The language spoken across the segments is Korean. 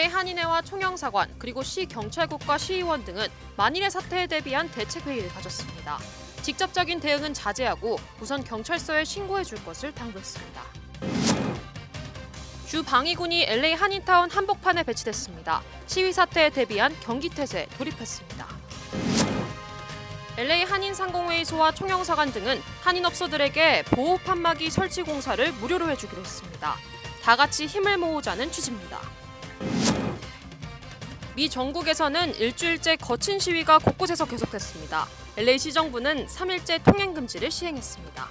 LA 한인회와 총영사관 그리고 시 경찰국과 시의원 등은 만일의 사태에 대비한 대책회의를 가졌습니다. 직접적인 대응은 자제하고 우선 경찰서에 신고해 줄 것을 당부했습니다. 주 방위군이 LA 한인타운 한복판에 배치됐습니다. 시위 사태에 대비한 경기태세에 돌입했습니다. LA 한인상공회의소와 총영사관 등은 한인업소들에게 보호 판막이 설치 공사를 무료로 해주기로 했습니다. 다 같이 힘을 모으자는 취지입니다. 미 전국에서는 일주일째 거친 시위가 곳곳에서 계속됐습니다. LA시 정부는 3일째 통행 금지를 시행했습니다.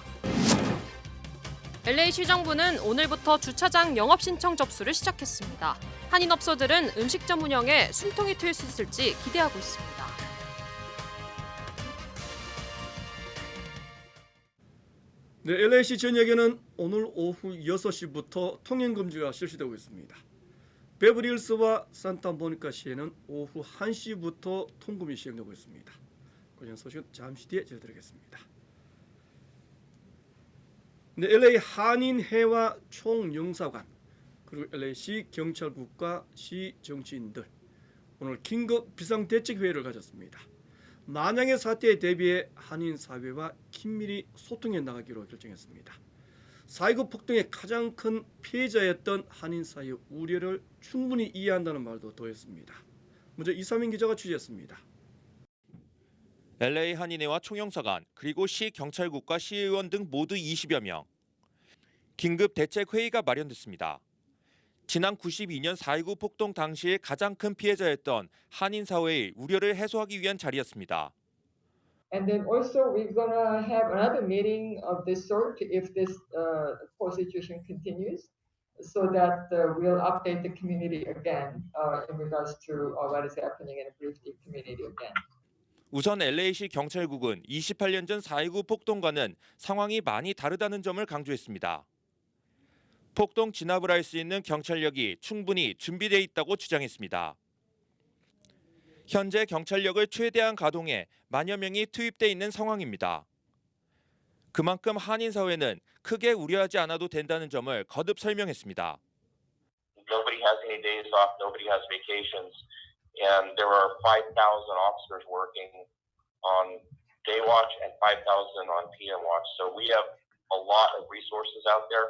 LA시 정부는 오늘부터 주차장 영업 신청 접수를 시작했습니다. 한인업소들은 음식점 운영에 숨통이 트일 수 있을지 기대하고 있습니다. 네, LA시 전역에는 오늘 오후 6시부터 통행 금지가 실시되고 있습니다. 베버리힐스와 산타모니카시에는 오후 1시부터 통금이 시행되고 있습니다. 관련 소식은 잠시 뒤에 전해드리겠습니다. 네, LA 한인회와 총영사관 그리고 LA시 경찰국과 시 정치인들 오늘 긴급 비상대책회의를 가졌습니다. 만약의 사태에 대비해 한인 사회와 긴밀히 소통해 나가기로 결정했습니다. 4.29 폭동의 가장 큰 피해자였던 한인 사회의 우려를 충분히 이해한다는 말도 더했습니다. 먼저 이삼인 기자가 취재했습니다. LA 한인회와 총영사관 그리고 시 경찰국과 시의원 등 모두 20여 명. 긴급 대책 회의가 마련됐습니다. 지난 92년 4.29 폭동 당시의 가장 큰 피해자였던 한인 사회의 우려를 해소하기 위한 자리였습니다. And then also we're gonna have another meeting of this sort if this whole situation continues, so that we'll update the community again in regards to what is happening and brief the community again. 우선 LA시 경찰국은 28년 전 4.29 폭동과는 상황이 많이 다르다는 점을 강조했습니다. 폭동 진압을 할 수 있는 경찰력이 충분히 준비돼 있다고 주장했습니다. 현재 경찰력을 최대한 가동해 만여 명이 투입돼 있는 상황입니다. 그만큼 한인 사회는 크게 우려하지 않아도 된다는 점을 거듭 설명했습니다. Nobody has any days off, nobody has vacations, and there are 5,000 officers working on day watch and 5,000 on PM watch. So we have a lot of resources out there.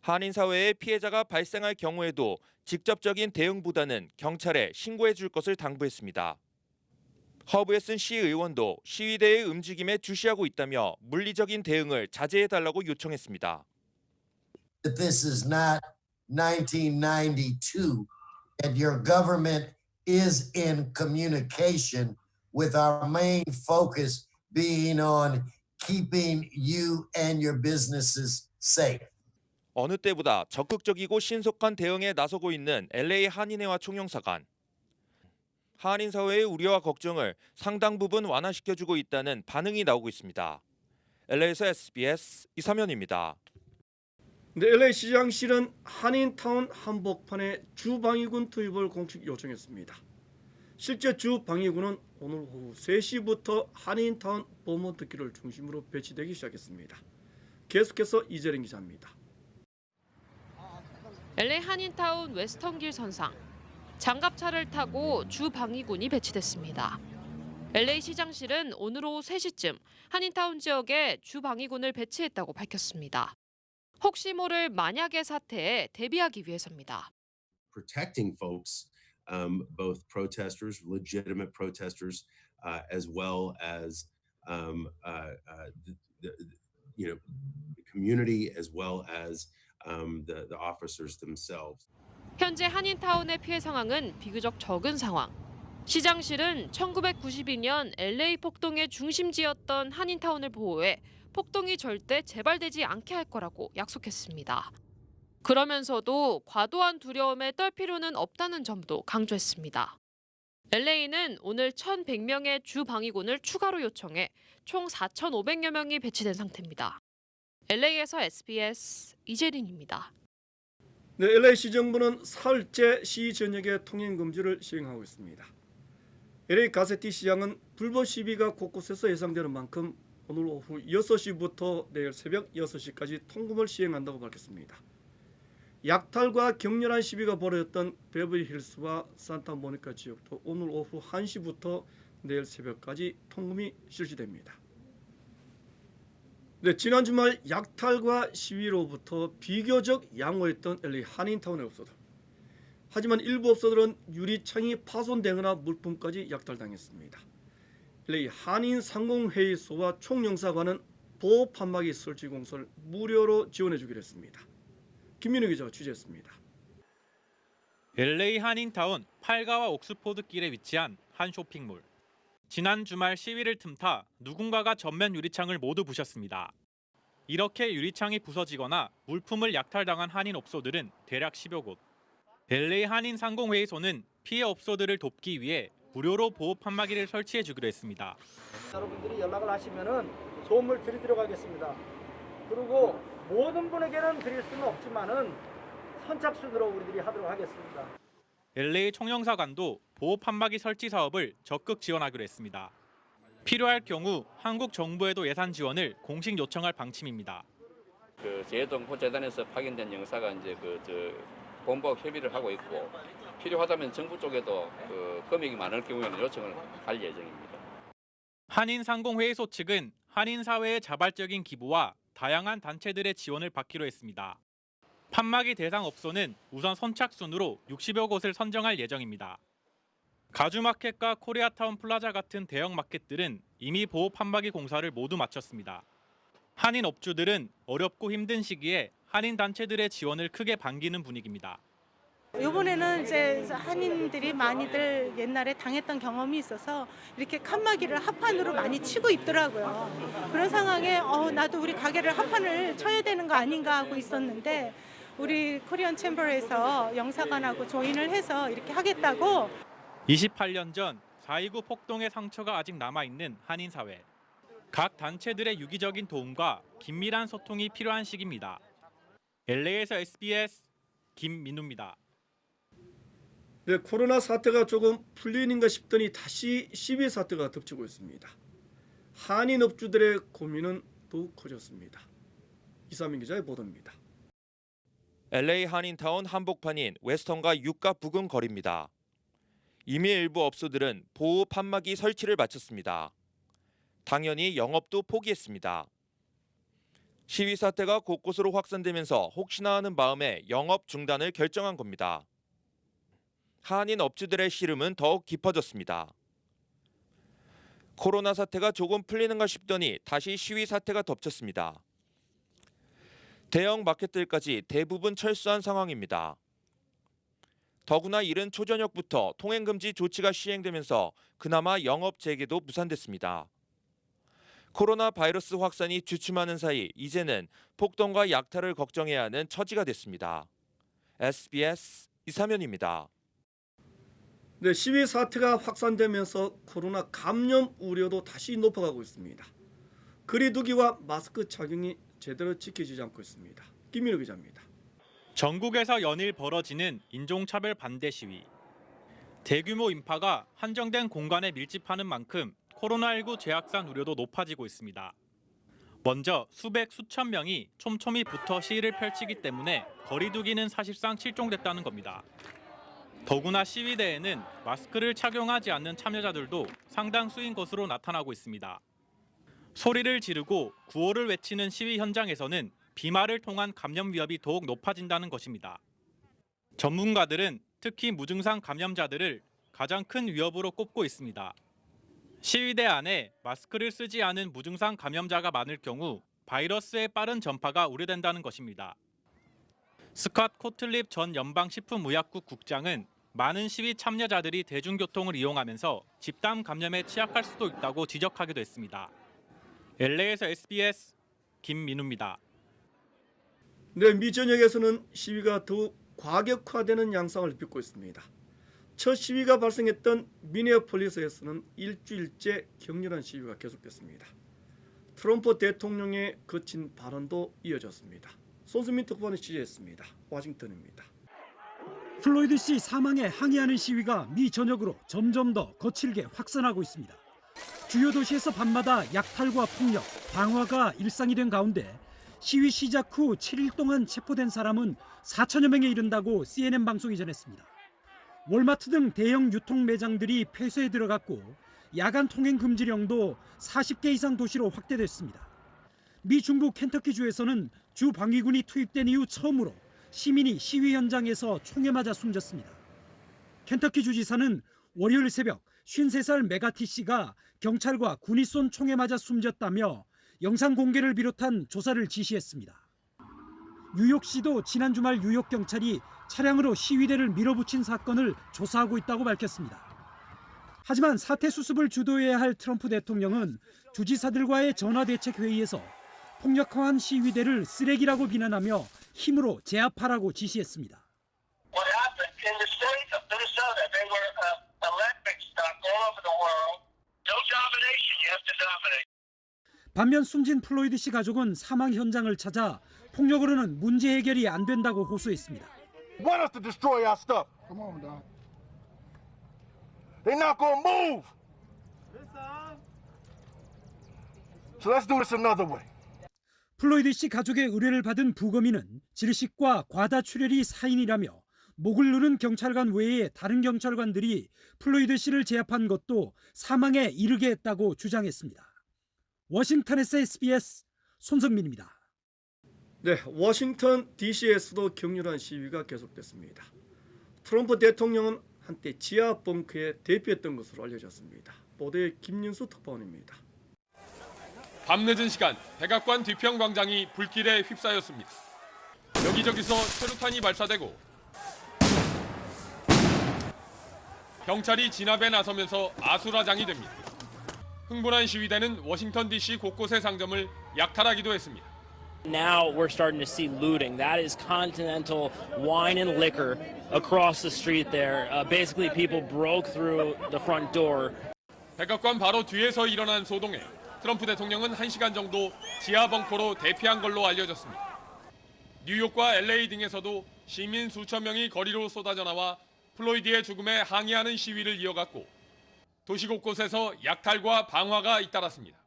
한인 사회의 피해자가 발생할 경우에도 직접적인 대응보다는 경찰에 신고해 줄 것을 당부했습니다. 허브에슨 시의원도 시위대의 움직임에 주시하고 있다며 물리적인 대응을 자제해 달라고 요청했습니다. This is not 1992 and your government is in communication with our main focus being on keeping you and your businesses safe. 어느 때보다 적극적이고 신속한 대응에 나서고 있는 LA 한인회와 총영사관. 한인 사회의 우려와 걱정을 상당 부분 완화시켜주고 있다는 반응이 나오고 있습니다. LA에서 SBS 이삼현입니다. 네, LA 시장실은 한인타운 한복판에 주방위군 투입을 공식 요청했습니다. 실제 주방위군은 오늘 오후 3시부터 한인타운 버몬트길을 중심으로 배치되기 시작했습니다. 계속해서 이재린 기자입니다. LA 한인타운 웨스턴길 선상. 장갑차를 타고 주방위군이 배치됐습니다. LA 시장실은 오늘 오후 3시쯤 한인타운 지역에 주방위군을 배치했다고 밝혔습니다. 혹시 모를 만약의 사태에 대비하기 위해서입니다. Protecting folks, both protesters, legitimate protesters, as well as the community, as well as the officers themselves. 현재 한인타운의 피해 상황은 비교적 적은 상황. 시장실은 1992년 LA 폭동의 중심지였던 한인타운을 보호해 폭동이 절대 재발되지 않게 할 거라고 약속했습니다. 그러면서도 과도한 두려움에 떨 필요는 없다는 점도 강조했습니다. LA는 오늘 1,100명의 주방위군을 추가로 요청해 총 4,500여 명이 배치된 상태입니다. LA에서 SBS 이재린입니다. 네, LA시 정부는 사흘째 시 전역의 통행 금지를 시행하고 있습니다. LA 가세티 시장은 불법 시위가 곳곳에서 예상되는 만큼 오늘 오후 6시부터 내일 새벽 6시까지 통금을 시행한다고 밝혔습니다. 약탈과 격렬한 시위가 벌어졌던 베버리힐스와 산타모니카 지역도 오늘 오후 1시부터 내일 새벽까지 통금이 실시됩니다. 네, 지난 주말 약탈과 시위로부터 비교적 양호했던 LA 한인타운의 업소들. 하지만 일부 업소들은 유리창이 파손되거나 물품까지 약탈당했습니다. LA 한인 상공회의소와 총영사관은 보호 판막이 설치 공사를 무료로 지원해 주기로 했습니다. 김민우 기자가 취재했습니다. LA 한인타운 8가와 옥스포드 길에 위치한 한 쇼핑몰. 지난 주말 시위를 틈타 누군가가 전면 유리창을 모두 부셨습니다. 이렇게 유리창이 부서지거나 물품을 약탈당한 한인 업소들은 대략 10여 곳. LA 한인 상공회의소는 피해 업소들을 돕기 위해 무료로 보호 판막이를 설치해 주기로 했습니다. 여러분들이 연락을 하시면은 도움을 드리도록 하겠습니다. 그리고 모든 분에게는 드릴 수는 없지만은 선착순으로 우리들이 하도록 하겠습니다. LA 총영사관도 보호 판막이 설치 사업을 적극 지원하기로 했습니다. 필요할 경우 한국 정부에도 예산 지원을 공식 요청할 방침입니다. 그 재해동포재단에서 파견된 영사가 이제 본부와 협의를 하고 있고 필요하다면 정부 쪽에도 금액이 많을 경우에는 요청을 할 예정입니다. 한인 상공회의소 측은 한인 사회의 자발적인 기부와 다양한 단체들의 지원을 받기로 했습니다. 판막이 대상 업소는 우선 선착순으로 60여 곳을 선정할 예정입니다. 가주마켓과 코리아타운 플라자 같은 대형 마켓들은 이미 보호 판막이 공사를 모두 마쳤습니다. 한인 업주들은 어렵고 힘든 시기에 한인 단체들의 지원을 크게 반기는 분위기입니다. 이번에는 이제 한인들이 많이들 옛날에 당했던 경험이 있어서 이렇게 칸막이를 합판으로 많이 치고 있더라고요. 그런 상황에 나도 우리 가게를 합판을 쳐야 되는 거 아닌가 하고 있었는데 우리 코리안 챔버에서 영사관하고 조인을 해서 이렇게 하겠다고. 28년 전 4.29 폭동의 상처가 아직 남아있는 한인 사회. 각 단체들의 유기적인 도움과 긴밀한 소통이 필요한 시기입니다. LA에서 SBS 김민우입니다. 네, 코로나 사태가 조금 풀리는가 싶더니 다시 시위 사태가 덮치고 있습니다. 한인 업주들의 고민은 더욱 커졌습니다. 이상민 기자의 보도입니다. LA 한인타운 한복판인 웨스턴과 유가 부근 거리입니다. 이미 일부 업소들은 보호 판막이 설치를 마쳤습니다. 당연히 영업도 포기했습니다. 시위 사태가 곳곳으로 확산되면서 혹시나 하는 마음에 영업 중단을 결정한 겁니다. 한인 업주들의 시름은 더욱 깊어졌습니다. 코로나 사태가 조금 풀리는가 싶더니 다시 시위 사태가 덮쳤습니다. 대형 마켓들까지 대부분 철수한 상황입니다. 더구나 이른 초저녁부터 통행금지 조치가 시행되면서 그나마 영업 재개도 무산됐습니다. 코로나 바이러스 확산이 주춤하는 사이 이제는 폭동과 약탈을 걱정해야 하는 처지가 됐습니다. SBS 이사면입니다. 네, 시위 사태가 확산되면서 코로나 감염 우려도 다시 높아가고 있습니다. 거리두기와 마스크 착용이 제대로 지켜지지 않고 있습니다. 김민우 기자입니다. 전국에서 연일 벌어지는 인종차별 반대 시위. 대규모 인파가 한정된 공간에 밀집하는 만큼 코로나19 재확산 우려도 높아지고 있습니다. 먼저 수백 수천 명이 촘촘히 붙어 시위를 펼치기 때문에 거리두기는 사실상 실종됐다는 겁니다. 더구나 시위대에는 마스크를 착용하지 않는 참여자들도 상당수인 것으로 나타나고 있습니다. 소리를 지르고 구호를 외치는 시위 현장에서는 비말을 통한 감염 위협이 더욱 높아진다는 것입니다. 전문가들은 특히 무증상 감염자들을 가장 큰 위협으로 꼽고 있습니다. 시위대 안에 마스크를 쓰지 않은 무증상 감염자가 많을 경우 바이러스의 빠른 전파가 우려된다는 것입니다. 스캇 코틀립 전 연방식품의약국 국장은 많은 시위 참여자들이 대중교통을 이용하면서 집단 감염에 취약할 수도 있다고 지적하기도 했습니다. LA에서 SBS 김민우입니다. 네, 미 전역에서는 시위가 더욱 과격화되는 양상을 빚고 있습니다. 첫 시위가 발생했던 미네아폴리스에서는 일주일째 격렬한 시위가 계속됐습니다. 트럼프 대통령의 거친 발언도 이어졌습니다. 손수민 특파원이 취재했습니다. 워싱턴입니다. 플로이드 씨 사망에 항의하는 시위가 미 전역으로 점점 더 거칠게 확산하고 있습니다. 주요 도시에서 밤마다 약탈과 폭력, 방화가 일상이 된 가운데 시위 시작 후 7일 동안 체포된 사람은 4천여 명에 이른다고 CNN 방송이 전했습니다. 월마트 등 대형 유통 매장들이 폐쇄에 들어갔고 야간 통행 금지령도 40개 이상 도시로 확대됐습니다. 미 중부 켄터키주에서는 주 방위군이 투입된 이후 처음으로 시민이 시위 현장에서 총에 맞아 숨졌습니다. 켄터키 주지사는 월요일 새벽 53살 메가티 씨가 경찰과 군이 쏜 총에 맞아 숨졌다며 영상 공개를 비롯한 조사를 지시했습니다. 뉴욕시도 지난 주말 뉴욕 경찰이 차량으로 시위대를 밀어붙인 사건을 조사하고 있다고 밝혔습니다. 하지만 사태 수습을 주도해야 할 트럼프 대통령은 주지사들과의 전화대책회의에서 폭력화한 시위대를 쓰레기라고 비난하며 힘으로 제압하라고 지시했습니다. What happened in the state of Minnesota? They were electric stuff all over the world. No domination. You have to dominate. 반면 숨진 플로이드 씨 가족은 사망 현장을 찾아 폭력으로는 문제 해결이 안 된다고 호소했습니다. Want us to destroy our stuff? Come on, dog. They're not gonna move. So let's do this another way. 플로이드 씨 가족의 의뢰를 받은 부검인은 질식과 과다 출혈이 사인이라며 목을 누른 경찰관 외에 다른 경찰관들이 플로이드 씨를 제압한 것도 사망에 이르게 했다고 주장했습니다. 워싱턴에서 SBS 손성민입니다. 네, 워싱턴 DC에서도 격렬한 시위가 계속됐습니다. 트럼프 대통령은 한때 지하 벙커에 대피했던 것으로 알려졌습니다. 보도에 김윤수 특파원입니다. 밤늦은 시간 백악관 뒤편 광장이 불길에 휩싸였습니다. 여기저기서 최루탄이 발사되고 경찰이 진압에 나서면서 아수라장이 됩니다. 흥분한 시위대는 워싱턴 DC 곳곳의 상점을 약탈하기도 했습니다. Now we're starting to see looting. That is Continental Wine and Liquor across the street there. Basically, people broke through the front door. 백악관 바로 뒤에서 일어난 소동에 트럼프 대통령은 1시간 정도 지하 벙커로 대피한 걸로 알려졌습니다. 뉴욕과 LA 등에서도 시민 수천 명이 거리로 쏟아져 나와 플로이드의 죽음에 항의하는 시위를 이어갔고 도시 곳곳에서 약탈과 방화가 잇따랐습니다.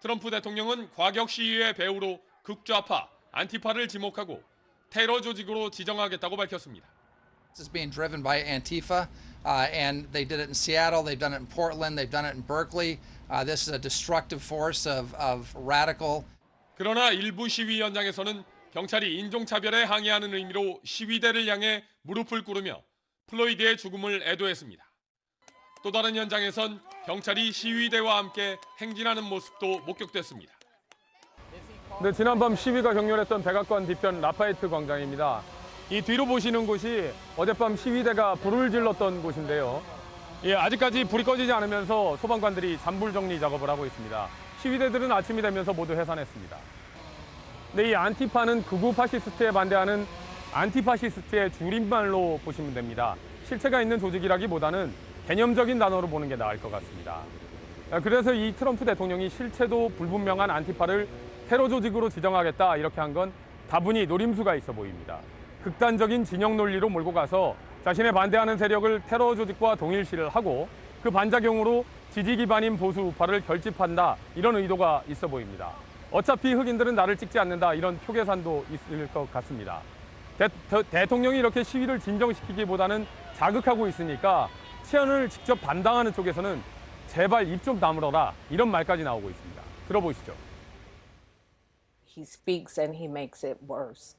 트럼프 대통령은 과격 시위의 배후로 극좌파, 안티파를 지목하고 테러 조직으로 지정하겠다고 밝혔습니다. This is being driven by Antifa, and they did it in Seattle, they've done it in Portland, they've done it in Berkeley. This is a destructive force of radical. 그러나 일부 시위 현장에서는 경찰이 인종차별에 항의하는 의미로 시위대를 향해 무릎을 꿇으며 플로이드의 죽음을 애도했습니다. 또 다른 현장에선 경찰이 시위대와 함께 행진하는 모습도 목격됐습니다. 네, 지난밤 시위가 격렬했던 백악관 뒤편 라파에트 광장입니다. 이 뒤로 보시는 곳이 어젯밤 시위대가 불을 질렀던 곳인데요. 아직까지 불이 꺼지지 않으면서 소방관들이 잔불 정리 작업을 하고 있습니다. 시위대들은 아침이 되면서 모두 해산했습니다. 네, 이 안티파는 극우 파시스트에 반대하는 안티파시스트의 줄임말로 보시면 됩니다. 실체가 있는 조직이라기보다는 개념적인 단어로 보는 게 나을 것 같습니다. 그래서 이 트럼프 대통령이 실체도 불분명한 안티파를 테러 조직으로 지정하겠다 이렇게 한 건 다분히 노림수가 있어 보입니다. 극단적인 진영 논리로 몰고 가서 자신의 반대하는 세력을 테러 조직과 동일시를 하고 그 반작용으로 지지 기반인 보수 우파를 결집한다 이런 의도가 있어 보입니다. 어차피 흑인들은 나를 찍지 않는다 이런 표계산도 있을 것 같습니다. 대통령이 이렇게 시위를 진정시키기보다는 자극하고 있으니까 치안을 직접 담당하는 쪽에서는 제발 입 좀 다물어라 이런 말까지 나오고 있습니다. 들어보시죠. He speaks and he makes it worse.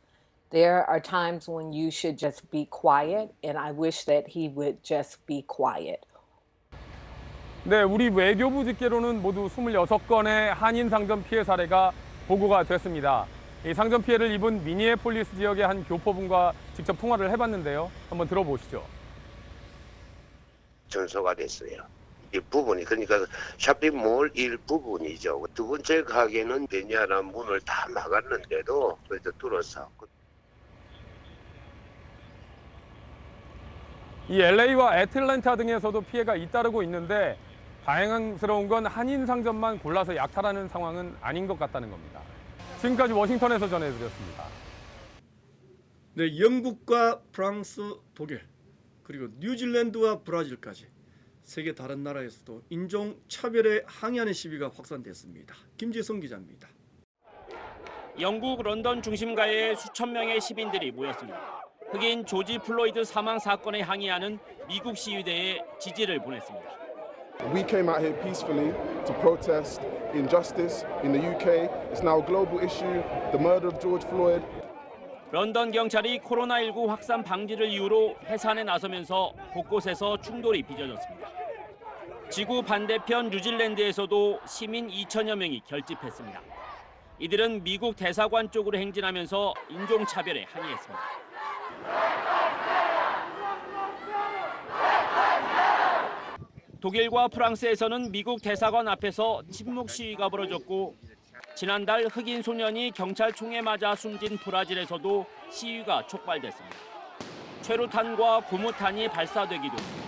There are times when you should just be quiet, and I wish that he would just be quiet. 네, 우리 외교부 집계로는 모두 26건의 한인 상점 피해 사례가 보고가 됐습니다. 이 상점 피해를 입은 미니애폴리스 지역의 한 교포분과 직접 통화를 해봤는데요. 한번 들어보시죠. 전소가 됐어요. 일부분이 그러니까 쇼핑몰 일부분이죠. 두 번째 가게는 베니아라 문을 다 막았는데도 그래도 뚫어서. 이 LA와 애틀랜타 등에서도 피해가 잇따르고 있는데 다행스러운 건 한인 상점만 골라서 약탈하는 상황은 아닌 것 같다는 겁니다. 지금까지 워싱턴에서 전해드렸습니다. 네, 영국과 프랑스, 독일, 그리고 뉴질랜드와 브라질까지 세계 다른 나라에서도 인종차별에 항의하는 시위가 확산됐습니다. 김지성 기자입니다. 영국 런던 중심가에 수천 명의 시민들이 모였습니다. 흑인 조지 플로이드 사망 사건에 항의하는 미국 시위대에 지지를 보냈습니다. We came out here peacefully to protest injustice in the UK. It's now a global issue. The murder of George Floyd. 런던 경찰이 코로나19 확산 방지를 이유로 해산에 나서면서 곳곳에서 충돌이 빚어졌습니다. 지구 반대편 뉴질랜드에서도 시민 2천여 명이 결집했습니다. 이들은 미국 대사관 쪽으로 행진하면서 인종차별에 항의했습니다. 독일과 프랑스에서는 미국 대사관 앞에서 침묵 시위가 벌어졌고 지난달 흑인 소년이 경찰총에 맞아 숨진 브라질에서도 시위가 촉발됐습니다. 최루탄과 고무탄이 발사되기도 했습니다.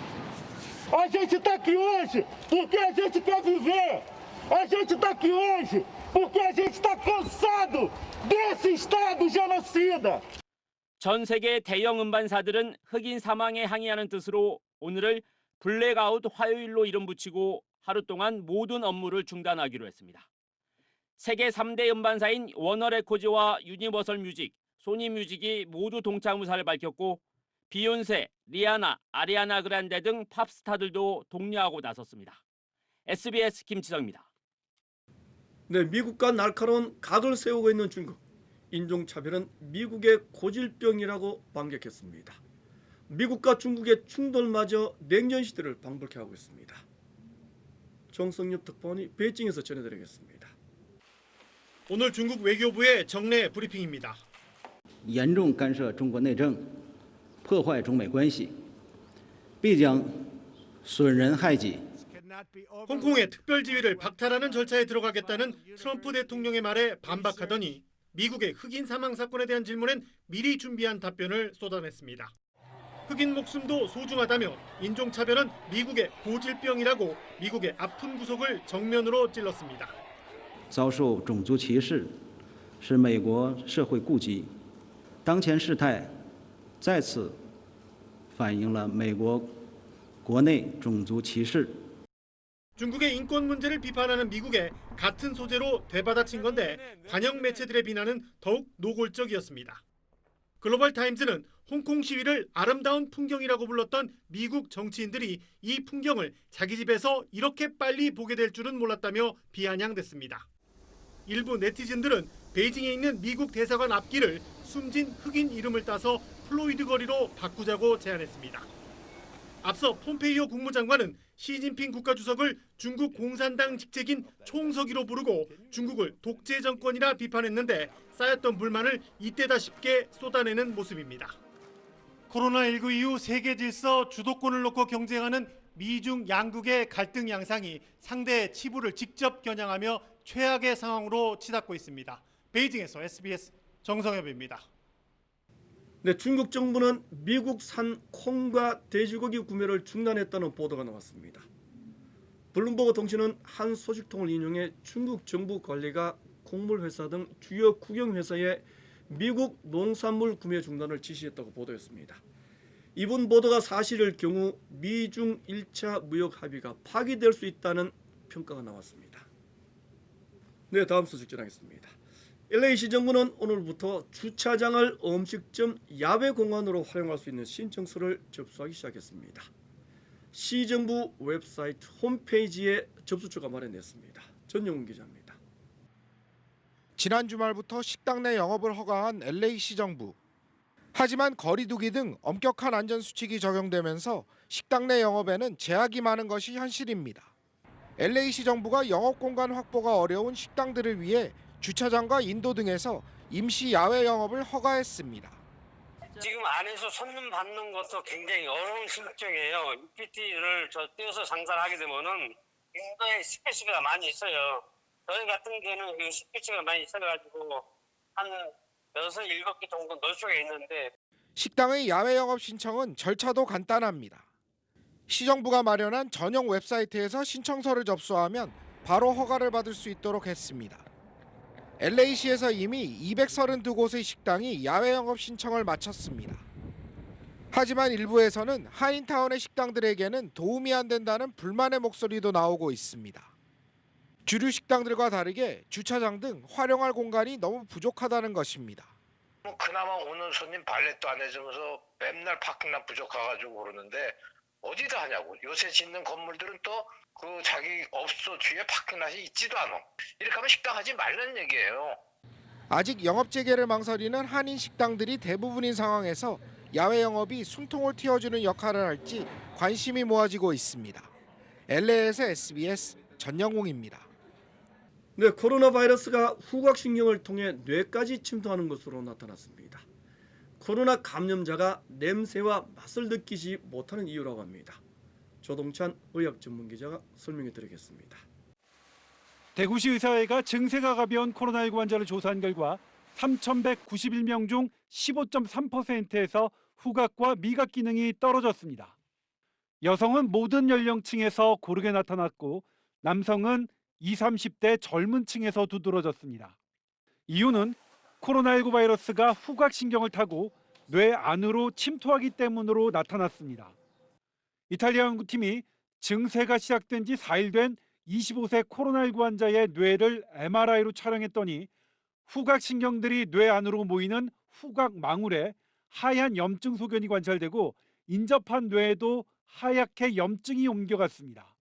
A gente está aqui hoje porque a gente quer viver. A gente está aqui hoje porque a gente está cansado desse Estado genocida. 전 세계 대형 음반사들은 흑인 사망에 항의하는 뜻으로 오늘을 블랙아웃 화요일로 이름 붙이고 하루 동안 모든 업무를 중단하기로 했습니다. 세계 3대 음반사인 워너레코즈와 유니버설 뮤직, 소니 뮤직이 모두 동참 의사를 밝혔고 비욘세, 리아나, 아리아나 그란데 등 팝스타들도 독려하고 나섰습니다. SBS 김지성입니다. 네, 미국과 날카로운 각을 세우고 있는 중국. 인종차별은 미국의 고질병이라고 반격했습니다. 미국과 중국의 충돌마저 냉전 시대를 방불케 하고 있습니다. 정성엽 특파원이 베이징에서 전해드리겠습니다. 오늘 중국 외교부의 정례 브리핑입니다. 严重干涉中国内政，破坏中美关系，必将损人害己。 홍콩의 특별지위를 박탈하는 절차에 들어가겠다는 트럼프 대통령의 말에 반박하더니 미국의 흑인 사망 사건에 대한 질문엔 미리 준비한 답변을 쏟아냈습니다. 흑인 목숨도 소중하다며 인종차별은 미국의 고질병이라고 미국의 아픈 구석을 정면으로 찔렀습니다. 遭受种族歧视是美国社会痼疾，当前事态再次反映了美国国内种族歧视。 중국의 인권 문제를 비판하는 미국에 같은 소재로 되받아친 건데 관영 매체들의 비난은 더욱 노골적이었습니다. 글로벌 타임즈는 홍콩 시위를 아름다운 풍경이라고 불렀던 미국 정치인들이 이 풍경을 자기 집에서 이렇게 빨리 보게 될 줄은 몰랐다며 비아냥댔습니다. 일부 네티즌들은 베이징에 있는 미국 대사관 앞길을 숨진 흑인 이름을 따서 플로이드 거리로 바꾸자고 제안했습니다. 앞서 폼페이오 국무장관은 시진핑 국가주석을 중국 공산당 직책인 총서기로 부르고 중국을 독재 정권이라 비판했는데 쌓였던 불만을 이때다 쉽게 쏟아내는 모습입니다. 코로나19 이후 세계 질서 주도권을 놓고 경쟁하는 미중 양국의 갈등 양상이 상대의 치부를 직접 겨냥하며 최악의 상황으로 치닫고 있습니다. 베이징에서 SBS 정성엽입니다. 네, 중국 정부는 미국산 콩과 돼지고기 구매를 중단했다는 보도가 나왔습니다. 블룸버그 통신은 한 소식통을 인용해 중국 정부 관리가 곡물회사 등 주요 국영회사에 미국 농산물 구매 중단을 지시했다고 보도했습니다. 이번 보도가 사실일 경우 미중 1차 무역 합의가 파기될 수 있다는 평가가 나왔습니다. 네, 다음 소식 전하겠습니다. LA시 정부는 오늘부터 주차장을 음식점 야외 공간으로 활용할 수 있는 신청서를 접수하기 시작했습니다. 시정부 웹사이트 홈페이지에 접수처가 마련됐습니다. 전용훈 기자입니다. 지난 주말부터 식당 내 영업을 허가한 LA시 정부. 하지만 거리두기 등 엄격한 안전수칙이 적용되면서 식당 내 영업에는 제약이 많은 것이 현실입니다. LA시 정부가 영업 공간 확보가 어려운 식당들을 위해 주차장과 인도 등에서 임시 야외 영업을 허가했습니다. 지금 안에서 손님 받는 것도 굉장히 어려운 실정이에요. UPT를 떼어서 장사를 하게 되면은 인도에 스페이스가 많이 있어요. 저희 같은 경우는 그 스페이스가 많이 있어가지고 한 6, 7개 정도 넣을 수가 있는데. 식당의 야외 영업 신청은 절차도 간단합니다. 시정부가 마련한 전용 웹사이트에서 신청서를 접수하면 바로 허가를 받을 수 있도록 했습니다. LA시에서 이미 232곳의 식당이 야외 영업 신청을 마쳤습니다. 하지만 일부에서는 한인타운의 식당들에게는 도움이 안 된다는 불만의 목소리도 나오고 있습니다. 주류 식당들과 다르게 주차장 등 활용할 공간이 너무 부족하다는 것입니다. 그나마 오는 손님 발렛도 안 해주면서 맨날 파킹란 부족해가지고 그러는데 어디다 하냐고. 요새 짓는 건물들은 또 그 자기 업소 뒤에 파킹란이 있지도 않아. 이렇게 하면 식당 하지 말라는 얘기예요. 아직 영업 재개를 망설이는 한인 식당들이 대부분인 상황에서 야외 영업이 숨통을 틔워주는 역할을 할지 관심이 모아지고 있습니다. LA에서 SBS 전영웅입니다. 네, 코로나 바이러스가 후각신경을 통해 뇌까지 침투하는 것으로 나타났습니다. 코로나 감염자가 냄새와 맛을 느끼지 못하는 이유라고 합니다. 조동찬 의학 전문 기자가 설명해 드리겠습니다. 대구시 의사회가 증세가 가벼운 코로나19 환자를 조사한 결과 3,191명 중 15.3%에서 후각과 미각 기능이 떨어졌습니다. 여성은 모든 연령층에서 고르게 나타났고 남성은 20, 30대 젊은 층에서 두드러졌습니다. 이유는 코로나19 바이러스가 후각신경을 타고 뇌 안으로 침투하기 때문으로 나타났습니다. 이탈리아 연구팀이 증세가 시작된 지 4일 된 25세 코로나19 환자의 뇌를 MRI로 촬영했더니 후각신경들이 뇌 안으로 모이는 후각망울에 하얀 염증 소견이 관찰되고 인접한 뇌에도 하얗게 염증이 옮겨갔습니다.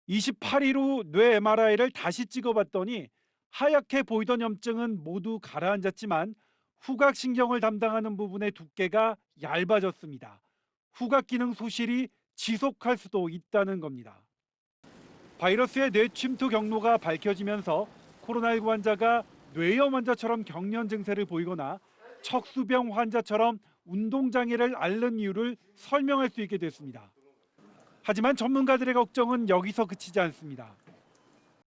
28일 후 뇌 MRI를 다시 찍어봤더니 하얗게 보이던 염증은 모두 가라앉았지만 후각신경을 담당하는 부분의 두께가 얇아졌습니다. 후각 기능 소실이 지속할 수도 있다는 겁니다. 바이러스의 뇌 침투 경로가 밝혀지면서 코로나19 환자가 뇌염 환자처럼 경련 증세를 보이거나 척수병 환자처럼 운동장애를 앓는 이유를 설명할 수 있게 됐습니다. 하지만 전문가들의 걱정은 여기서 그치지 않습니다.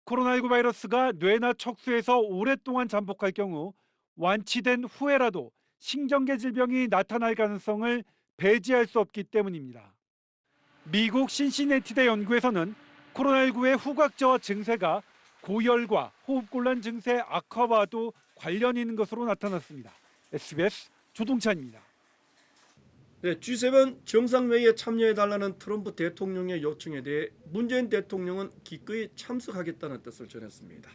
코로나19 바이러스가 뇌나 척수에서 오랫동안 잠복할 경우 완치된 후에라도 신경계 질병이 나타날 가능성을 배제할 수 없기 때문입니다. 미국 신시내티대 연구에서는 코로나19의 후각저하 증세가 고열과 호흡곤란 증세 악화와도 관련이 있는 것으로 나타났습니다. SBS 조동찬입니다. 네, G7 정상회의에 참여해달라는 트럼프 대통령의 요청에 대해 문재인 대통령은 기꺼이 참석하겠다는 뜻을 전했습니다.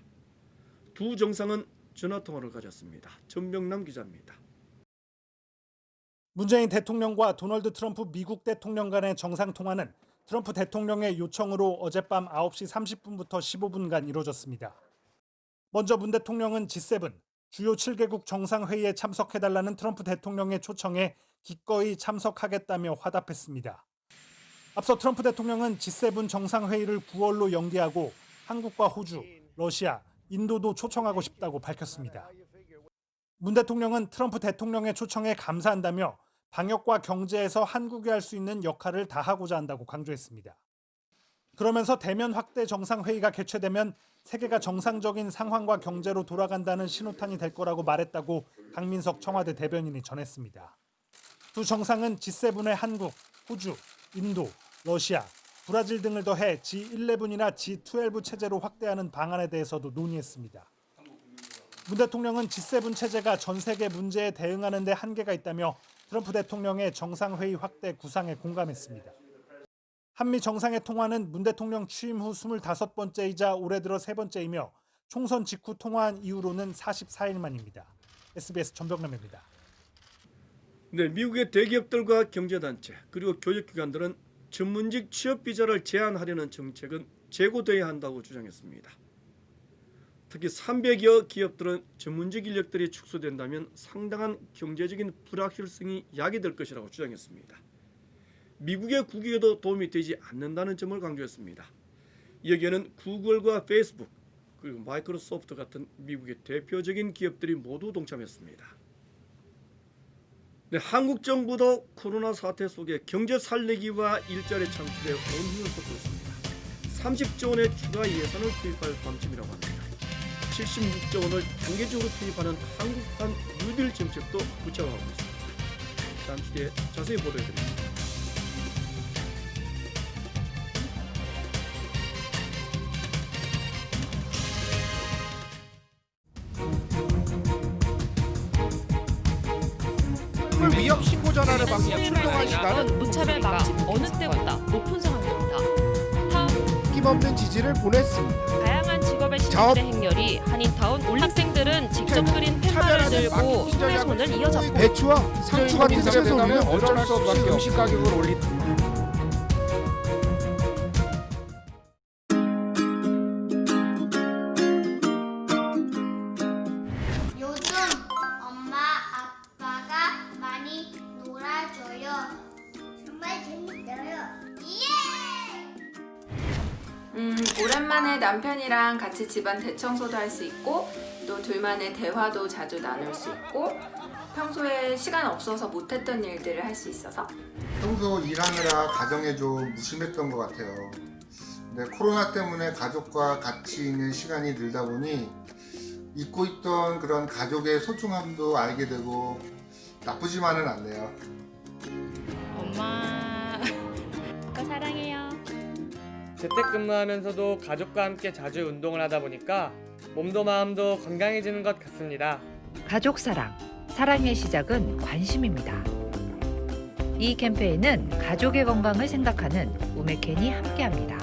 두 정상은 전화통화를 가졌습니다. 전병남 기자입니다. 문재인 대통령과 도널드 트럼프 미국 대통령 간의 정상통화는 트럼프 대통령의 요청으로 어젯밤 9시 30분부터 15분간 이루어졌습니다. 먼저 문 대통령은 G7, 주요 7개국 정상회의에 참석해달라는 트럼프 대통령의 초청에 기꺼이 참석하겠다며 화답했습니다. 앞서 트럼프 대통령은 G7 정상회의를 9월로 연기하고 한국과 호주, 러시아, 인도도 초청하고 싶다고 밝혔습니다. 문 대통령은 트럼프 대통령의 초청에 감사한다며 방역과 경제에서 한국이 할 수 있는 역할을 다하고자 한다고 강조했습니다. 그러면서 대면 확대 정상회의가 개최되면 세계가 정상적인 상황과 경제로 돌아간다는 신호탄이 될 거라고 말했다고 강민석 청와대 대변인이 전했습니다. 두 정상은 G7의 한국, 호주, 인도, 러시아, 브라질 등을 더해 G11이나 G12 체제로 확대하는 방안에 대해서도 논의했습니다. 문 대통령은 G7 체제가 전 세계 문제에 대응하는 데 한계가 있다며 트럼프 대통령의 정상회의 확대 구상에 공감했습니다. 한미 정상회 통화는 문 대통령 취임 후 25번째이자 올해 들어 3번째이며 총선 직후 통화한 이후로는 44일 만입니다. SBS 전병남입니다. 네, 미국의 대기업들과 경제단체 그리고 교육기관들은 전문직 취업 비자를 제한하려는 정책은 재고돼야 한다고 주장했습니다. 특히 300여 기업들은 전문직 인력들이 축소된다면 상당한 경제적인 불확실성이 야기될 것이라고 주장했습니다. 미국의 국익에도 도움이 되지 않는다는 점을 강조했습니다. 여기에는 구글과 페이스북 그리고 마이크로소프트 같은 미국의 대표적인 기업들이 모두 동참했습니다. 네, 한국 정부도 코로나 사태 속에 경제 살리기와 일자리 창출에 온 힘을 쏟고 있습니다. 30조 원의 추가 예산을 투입할 방침이라고 합니다. 76조 원을 단계적으로 투입하는 한국판 뉴딜 정책도 구체화하고 있습니다. 잠시 뒤에 자세히 보도해드립니다. 위협 신고 전화를 받고 출동한 시간은 무차별 망침 어느 때보다 높은 상황입니다. 힘없는 지지를 보냈습니다. 다양한 학생들의 행렬이 한인타운 학생들은 직접 그린 팻말을 들고 손에 손을 이어잡고 배추와 상추 같은 채소는 어쩔 수 없이 음식 가격을 올리. 요즘 엄마 아빠가 많이 놀아줘요. 정말 재밌어요. 오랜만에 남편이랑 같이 집안 대청소도 할 수 있고 또 둘만의 대화도 자주 나눌 수 있고 평소에 시간 없어서 못했던 일들을 할 수 있어서 평소 일하느라 가정에 좀 무심했던 것 같아요. 근데 코로나 때문에 가족과 같이 있는 시간이 늘다 보니 잊고 있던 그런 가족의 소중함도 알게 되고 나쁘지만은 않네요. 엄마, 아빠 사랑해요. 재택근무하면서도 가족과 함께 자주 운동을 하다 보니까 몸도 마음도 건강해지는 것 같습니다. 가족 사랑, 사랑의 시작은 관심입니다. 이 캠페인은 가족의 건강을 생각하는 우메켄이 함께합니다.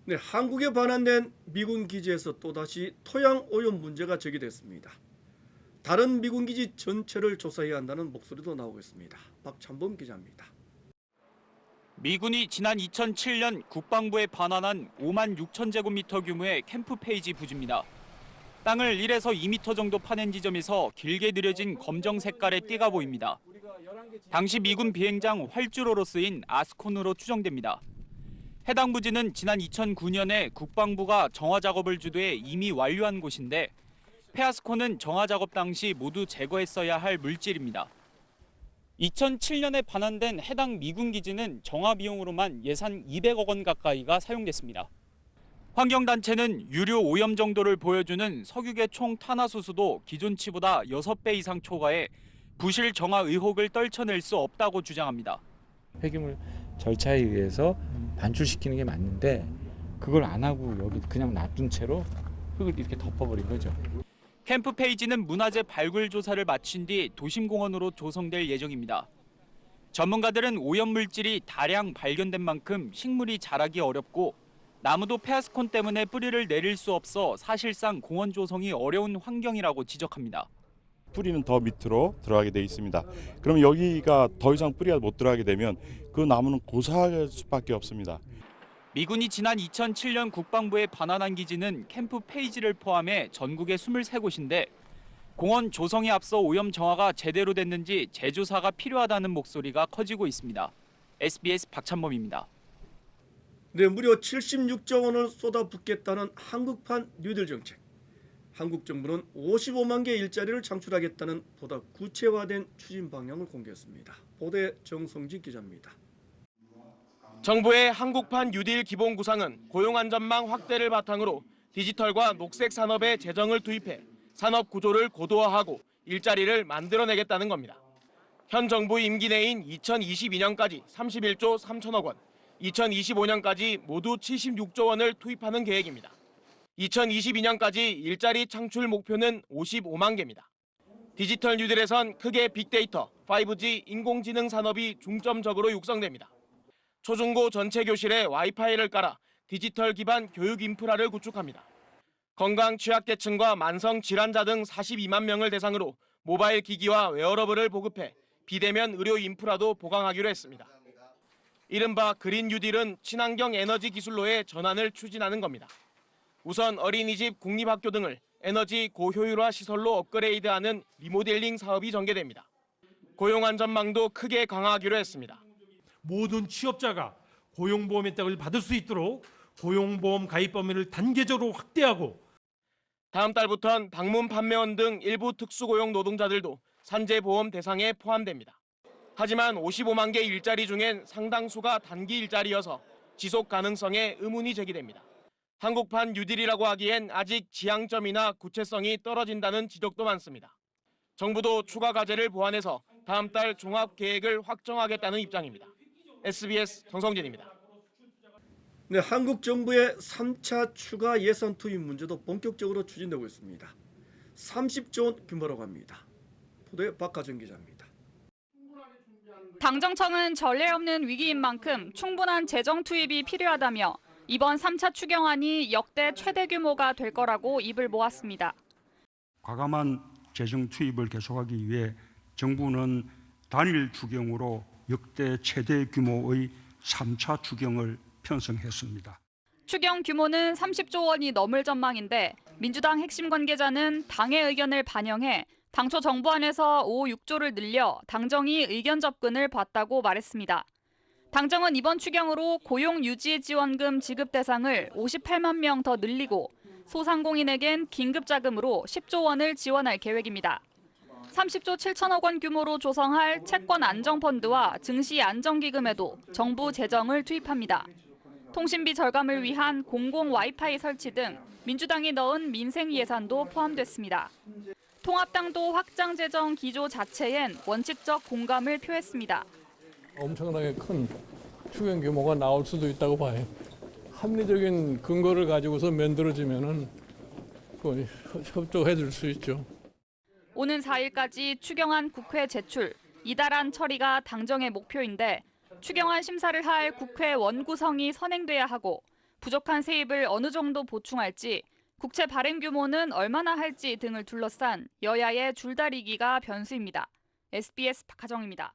네, 한국에 반환된 미군 기지에서 또다시 토양 오염 문제가 제기됐습니다. 다른 미군 기지 전체를 조사해야 한다는 목소리도 나오고 있습니다. 박찬범 기자입니다. 미군이 지난 2007년 국방부에 반환한 5만 6천 제곱미터 규모의 캠프 페이지 부지입니다. 땅을 1에서 2m 정도 파낸 지점에서 길게 느려진 검정 색깔의 띠가 보입니다. 당시 미군 비행장 활주로로 쓰인 아스콘으로 추정됩니다. 해당 부지는 지난 2009년에 국방부가 정화 작업을 주도해 이미 완료한 곳인데 페아스콘은 정화 작업 당시 모두 제거했어야 할 물질입니다. 2007년에 반환된 해당 미군 기지는 정화 비용으로만 예산 200억 원 가까이가 사용됐습니다. 환경단체는 유류 오염 정도를 보여주는 석유계 총 탄화수수도 기존치보다 6배 이상 초과해 부실 정화 의혹을 떨쳐낼 수 없다고 주장합니다. 폐기물 절차에 의해서 반출시키는 게 맞는데 그걸 안 하고 여기 그냥 놔둔 채로 흙을 이렇게 덮어버린 거죠. 캠프 페이지는 문화재 발굴 조사를 마친 뒤 도심공원으로 조성될 예정입니다. 전문가들은 오염 물질이 다량 발견된 만큼 식물이 자라기 어렵고 나무도 페아스콘 때문에 뿌리를 내릴 수 없어 사실상 공원 조성이 어려운 환경이라고 지적합니다. 뿌리는 더 밑으로 들어가게 돼 있습니다. 그럼 여기가 더 이상 뿌리가 못 들어가게 되면 그 나무는 고사할 수밖에 없습니다. 미군이 지난 2007년 국방부에 반환한 기지는 캠프 페이지를 포함해 전국에 23곳인데 공원 조성에 앞서 오염 정화가 제대로 됐는지 재조사가 필요하다는 목소리가 커지고 있습니다. SBS 박찬범입니다. 네, 무려 76조 원을 쏟아붓겠다는 한국판 뉴딜 정책. 한국 정부는 55만 개 일자리를 창출하겠다는 보다 구체화된 추진 방향을 공개했습니다. 보도에 정성진 기자입니다. 정부의 한국판 뉴딜 기본 구상은 고용 안전망 확대를 바탕으로 디지털과 녹색 산업에 재정을 투입해 산업 구조를 고도화하고 일자리를 만들어내겠다는 겁니다. 현 정부 임기 내인 2022년까지 31조 3천억 원, 2025년까지 모두 76조 원을 투입하는 계획입니다. 2022년까지 일자리 창출 목표는 55만 개입니다. 디지털 뉴딜에선 크게 빅데이터, 5G, 인공지능 산업이 중점적으로 육성됩니다. 초중고 전체 교실에 와이파이를 깔아 디지털 기반 교육 인프라를 구축합니다. 건강 취약계층과 만성 질환자 등 42만 명을 대상으로 모바일 기기와 웨어러블을 보급해 비대면 의료 인프라도 보강하기로 했습니다. 이른바 그린 뉴딜은 친환경 에너지 기술로의 전환을 추진하는 겁니다. 우선 어린이집, 공립학교 등을 에너지 고효율화 시설로 업그레이드하는 리모델링 사업이 전개됩니다. 고용 안전망도 크게 강화하기로 했습니다. 모든 취업자가 고용보험 혜택을 받을 수 있도록 고용보험 가입 범위를 단계적으로 확대하고 다음 달부터는 방문 판매원 등 일부 특수고용 노동자들도 산재보험 대상에 포함됩니다. 하지만 55만 개 일자리 중엔 상당수가 단기 일자리여서 지속 가능성에 의문이 제기됩니다. 한국판 뉴딜이라고 하기엔 아직 지향점이나 구체성이 떨어진다는 지적도 많습니다. 정부도 추가 과제를 보완해서 다음 달 종합 계획을 확정하겠다는 입장입니다. SBS 정성진입니다. 네, 한국 정부의 3차 추가 예산 투입 문제도 본격적으로 추진되고 있습니다. 30조 원 규모라고 합니다. 보도에 박가정 기자입니다. 당정청은 전례 없는 위기인 만큼 충분한 재정 투입이 필요하다며 이번 3차 추경안이 역대 최대 규모가 될 거라고 입을 모았습니다. 과감한 재정 투입을 계속하기 위해 정부는 단일 추경으로 역대 최대 규모의 3차 추경을 편성했습니다. 추경 규모는 30조 원이 넘을 전망인데 민주당 핵심 관계자는 당의 의견을 반영해 당초 정부안에서 5, 6조를 늘려 당정이 의견 접근을 봤다고 말했습니다. 당정은 이번 추경으로 고용 유지 지원금 지급 대상을 58만 명 더 늘리고 소상공인에겐 긴급자금으로 10조 원을 지원할 계획입니다. 30조 7천억 원 규모로 조성할 채권 안정펀드와 증시 안정기금에도 정부 재정을 투입합니다. 통신비 절감을 위한 공공 와이파이 설치 등 민주당이 넣은 민생 예산도 포함됐습니다. 통합당도 확장 재정 기조 자체엔 원칙적 공감을 표했습니다. 엄청나게 큰 추경 규모가 나올 수도 있다고 봐요. 합리적인 근거를 가지고서 만들어지면은 협조해 줄 수 있죠. 오는 4일까지 추경안 국회 제출, 이달안 처리가 당정의 목표인데 추경안 심사를 할 국회 원구성이 선행돼야 하고 부족한 세입을 어느 정도 보충할지, 국채 발행 규모는 얼마나 할지 등을 둘러싼 여야의 줄다리기가 변수입니다. SBS 박하정입니다.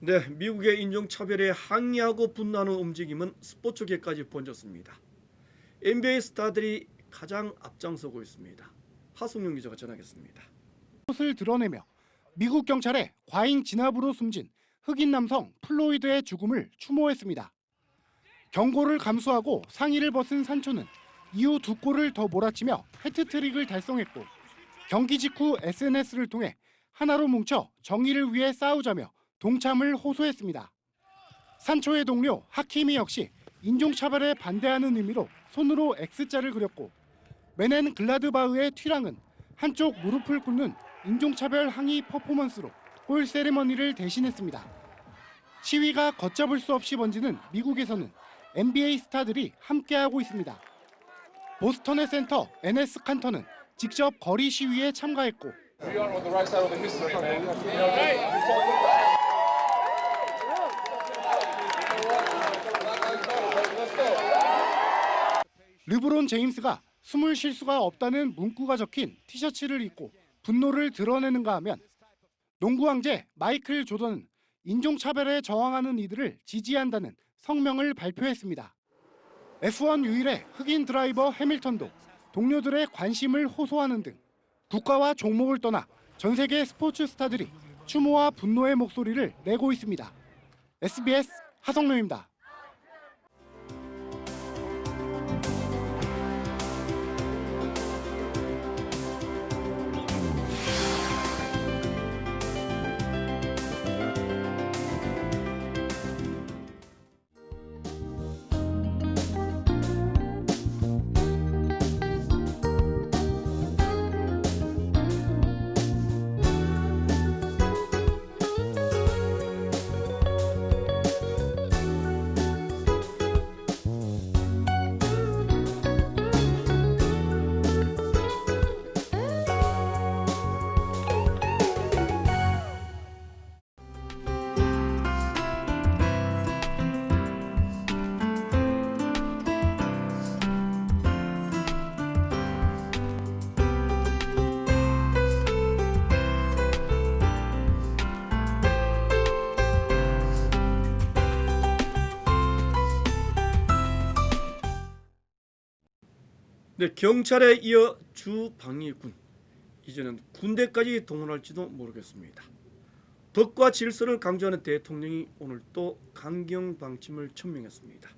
네, 미국의 인종차별에 항의하고 분노하는 움직임은 스포츠계까지 번졌습니다. NBA 스타들이 가장 앞장서고 있습니다. 하승용 기자가 전하겠습니다. 옷을 드러내며 미국 경찰의 과잉 진압으로 숨진 흑인 남성 플로이드의 죽음을 추모했습니다. 경고를 감수하고 상의를 벗은 산초는 이후 2골을 더 몰아치며 해트트릭을 달성했고 경기 직후 SNS를 통해 하나로 뭉쳐 정의를 위해 싸우자며 동참을 호소했습니다. 산초의 동료 하키미 역시 인종차별에 반대하는 의미로 손으로 X자를 그렸고 메넨 글라드바흐의 튀랑은 한쪽 무릎을 꿇는 인종차별 항의 퍼포먼스로 골 세리머니를 대신했습니다. 시위가 걷잡을 수 없이 번지는 미국에서는 NBA 스타들이 함께하고 있습니다. 보스턴의 센터 에네스 칸터는 직접 거리 시위에 참가했고 르브론 제임스가 숨을 쉴 수가 없다는 문구가 적힌 티셔츠를 입고 분노를 드러내는가 하면 농구 황제 마이클 조던은 인종차별에 저항하는 이들을 지지한다는 성명을 발표했습니다. F1 유일의 흑인 드라이버 해밀턴도 동료들의 관심을 호소하는 등 국가와 종목을 떠나 전 세계 스포츠 스타들이 추모와 분노의 목소리를 내고 있습니다. SBS 하성룡입니다. 네, 경찰에 이어 주방위군, 이제는 군대까지 동원할지도 모르겠습니다. 덕과 질서를 강조하는 대통령이 오늘 또 강경 방침을 천명했습니다.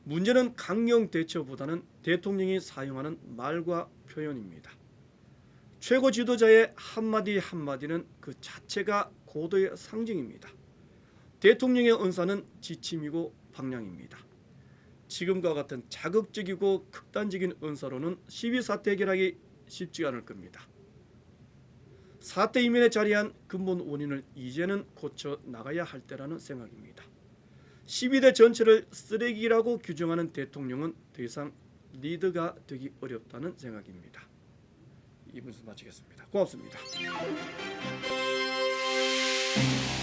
문제는 강경 대처보다는 대통령이 사용하는 말과 표현입니다. 최고 지도자의 한마디 한마디는 그 자체가 고도의 상징입니다. 대통령의 언사는 지침이고 방향입니다. 지금과 같은 자극적이고 극단적인 언사로는 시위 사태 해결하기 쉽지 않을 겁니다. 사태 이면에 자리한 근본 원인을 이제는 고쳐 나가야 할 때라는 생각입니다. 시위대 전체를 쓰레기라고 규정하는 대통령은 더 이상 리더가 되기 어렵다는 생각입니다. 이 분수 마치겠습니다. 고맙습니다. 있습니다.